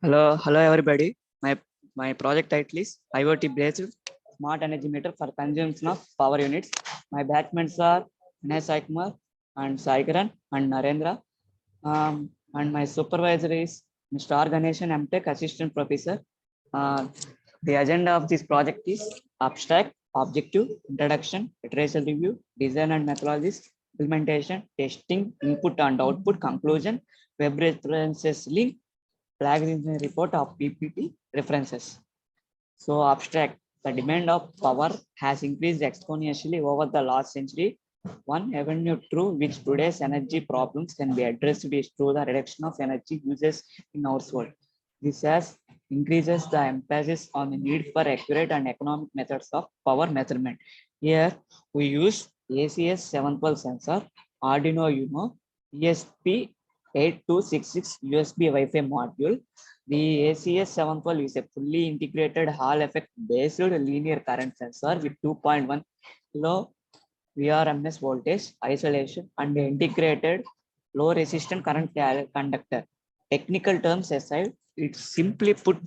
Hello everybody. My project title is IoT based smart energy meter for consumption of power units. My batchmates are Vinay Sai Kumar and Saikiran and Narendra. And my supervisor is Mr. R. Ganeshan, MTech Assistant Professor. Uh, the agenda of this project is abstract, objective, introduction, literature review, design and methodologies, implementation, testing, input and output, conclusion, web references link, flagging the report of PPT references. So abstract, the demand of power has increased exponentially over the last century. One avenue through which today's energy problems can be addressed is through the reduction of energy uses in our world. This has increases the emphasis on the need for accurate and economic methods of power measurement. Here we use ACS 712 sensor, Arduino Uno, ESP8266 USB Wi-Fi module. The ACS 712 is a fully integrated Hall effect based linear current sensor with 2.1 kilo VRMS voltage isolation and integrated low resistant current conductor. Technical terms aside, it's simply put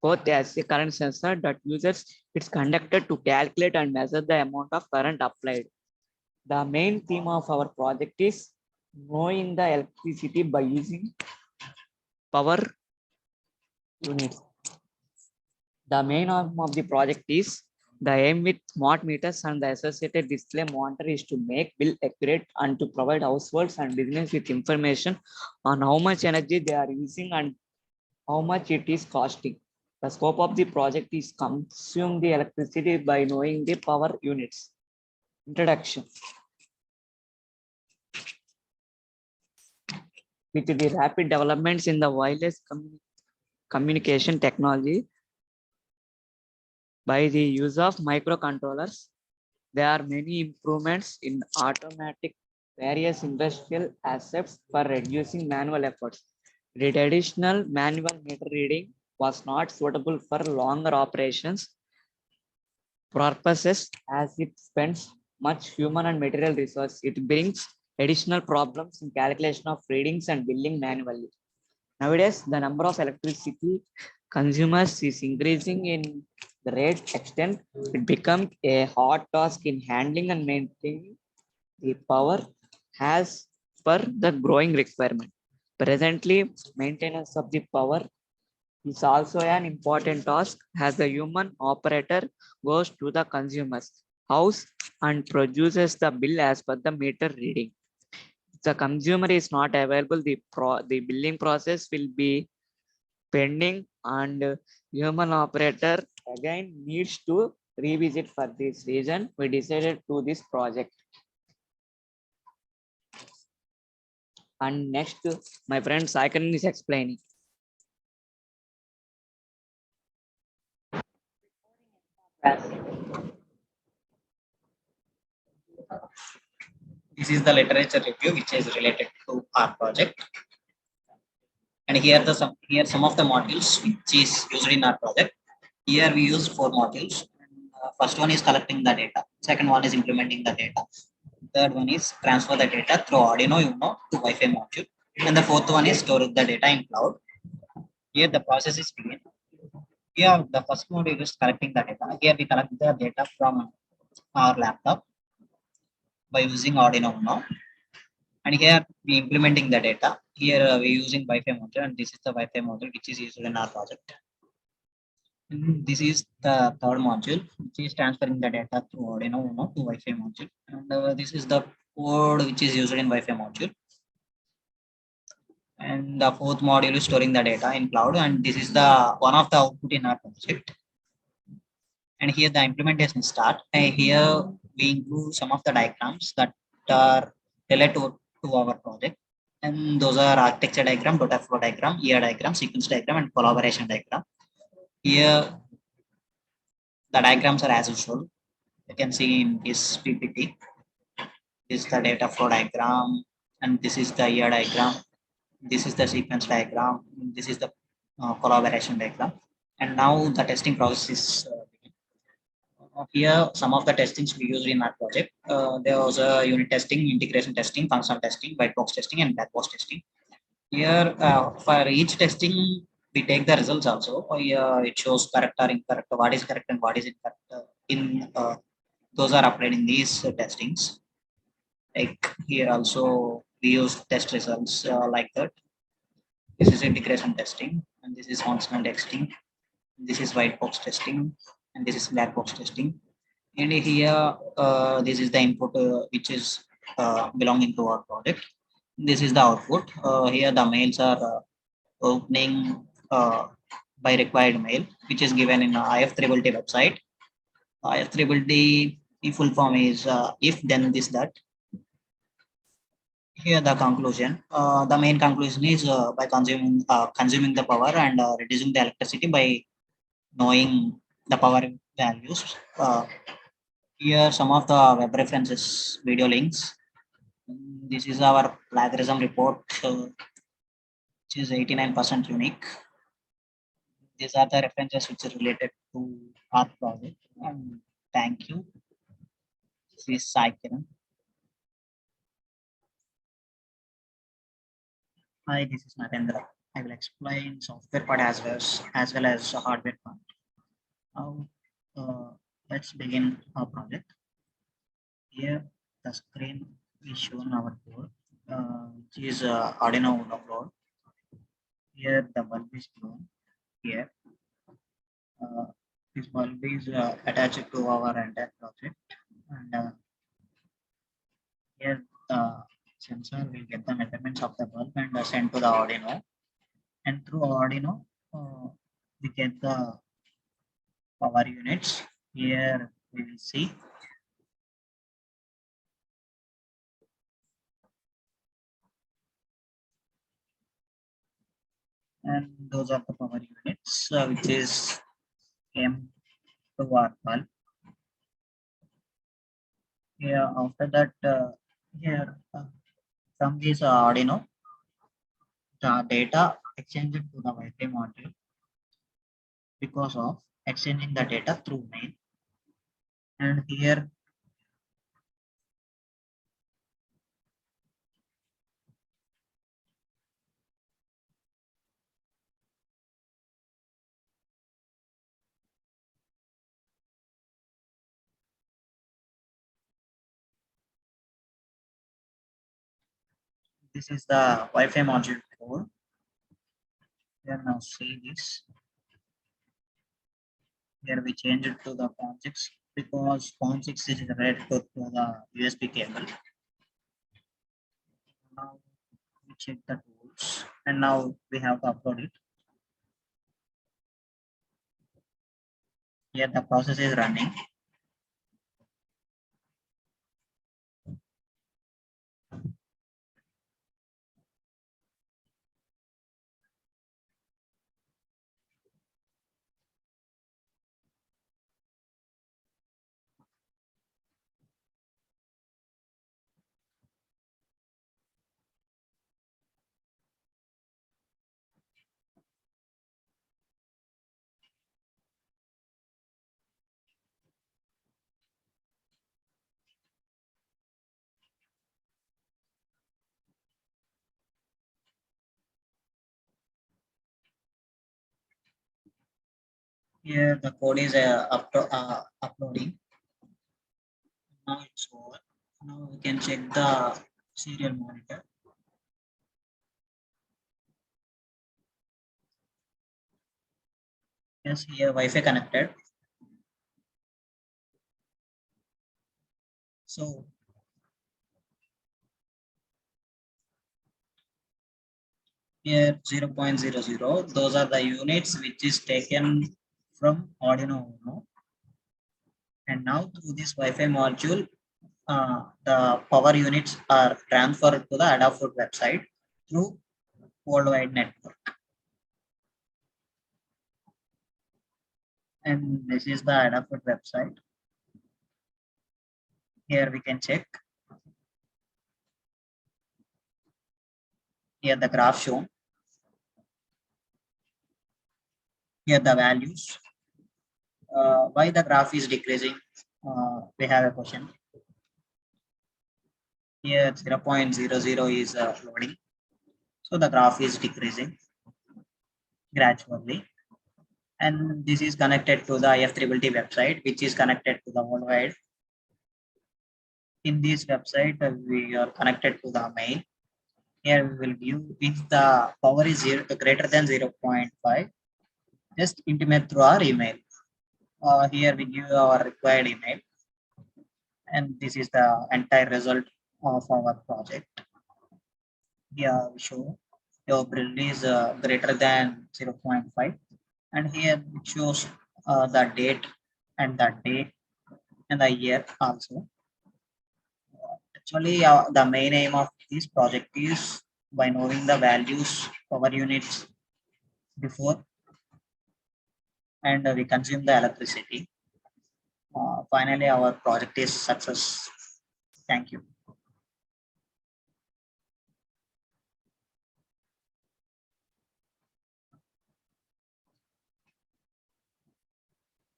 forth as a current sensor that uses its conductor to calculate and measure the amount of current applied. The main theme of our project is knowing the electricity by using power units. The main aim of the project is the aim with smart meters and the associated display monitor is to make bill accurate and to provide households and business with information on how much energy they are using and how much it is costing. The scope of the project is consume the electricity by knowing the power units. Introduction. With the rapid developments in the wireless communication technology, by the use of microcontrollers, there are many improvements in automatic various industrial aspects for reducing manual efforts. The traditional manual meter reading was not suitable for longer operations purposes as it spends much human and material resource. It brings additional problems in calculation of readings and billing manually. Nowadays, the number of electricity consumers is increasing in the rate extent. It becomes a hard task in handling and maintaining the power has per the growing requirement. Presently, maintenance of the power is also an important task as the human operator goes to the consumer's house and produces the bill as per the meter reading. If the consumer is not available, the billing process will be pending and human operator again needs to revisit. For this reason we decided to this project. And next my friend Saikan is explaining. This is the literature review which is related to our project. And here some of the modules which is used in our project. Here we use 4 modules. First one is collecting the data. Second one is implementing the data. Third one is transfer the data through Arduino Uno to Wi-Fi module. And the fourth one is storing the data in cloud. Here the process is begin. Here the first module is collecting the data. Here we collect the data from our laptop by using Arduino Uno. And here we implementing the data. Here we using Wi-Fi module, and this is the Wi-Fi module which is used in our project. And this is the third module which is transferring the data through Arduino Uno to Wi-Fi module. And this is the code which is used in Wi-Fi module. And the fourth module is storing the data in cloud, and this is the one of the output in our project. And here the implementation start. And here we include some of the diagrams that are related to our project. And those are architecture diagram, data flow diagram, ER diagram, sequence diagram, and collaboration diagram. Here the diagrams are as usual. You can see in this PPT. This is the data flow diagram, and this is the ER diagram. This is the sequence diagram. This is the collaboration diagram. And now the testing process is here some of the testings we used in our project. There was a unit testing, integration testing, functional testing, white box testing, and black box testing. Here for each testing, we take the results also. It shows correct or incorrect, what is correct and what is incorrect. In those are applied in these testings. Like here also we use test results like that. This is integration testing, and this is functional testing. This is white box testing, and this is black box testing. And here, this is the input which is belonging to our project. This is the output. Here the mails are opening by required mail, which is given in IF3D website. IF3D full form is if then this that. Here the conclusion. The main conclusion is by consuming the power and reducing the electricity by knowing the power values. Here some of the web references, video links. This is our plagiarism report, which is 89% unique. These are the references which is related to our project. Thank you. This is Sai Kiran. Hi, this is Narendra. I will explain software part as well as hardware part. Now, let's begin our project. Here, the screen is shown our board, which is Arduino Uno board. Here, the bulb is shown. Here, this bulb is attached to our entire project, and here the sensor will get the measurements of the bulb and send to the Arduino. And through Arduino, we get the power units. Here we will see. And those are the power units, which is M to our bulb. Here, after that, here from this Arduino, the data exchanged to the Wi-Fi module because of exchanging the data through mail. And here this is the Wi-Fi module code. Here now see this. Here we change it to the PON6 because PON6 is related to the USB cable. Now we check the tools, and now we have to upload it. Here the process is running. Here the code is uploading. Now it's over. Now we can check the serial monitor. Yes, here Wi-Fi connected. So here 0.00, those are the units which is taken from Arduino Uno. And now through this Wi-Fi module, the power units are transferred to the Adafruit website through worldwide network. And this is the Adafruit website. Here we can check. Here the graph shown. Here the values. Why the graph is decreasing? We have a question. Here 0.00 is loading. So the graph is decreasing. gradually. And this is connected to the F3BT website, which is connected to the worldwide. In this website, we are connected to the main. Here we will view if the power is greater than 0.5, just intimate through our email. Here we give our required email, and this is the entire result of our project. Here we show your bill is greater than 0.5, and here it shows the date and the day and the year also. Actually, the main aim of this project is by knowing the values power units before, and we consume the electricity. Finally, our project is success. Thank you.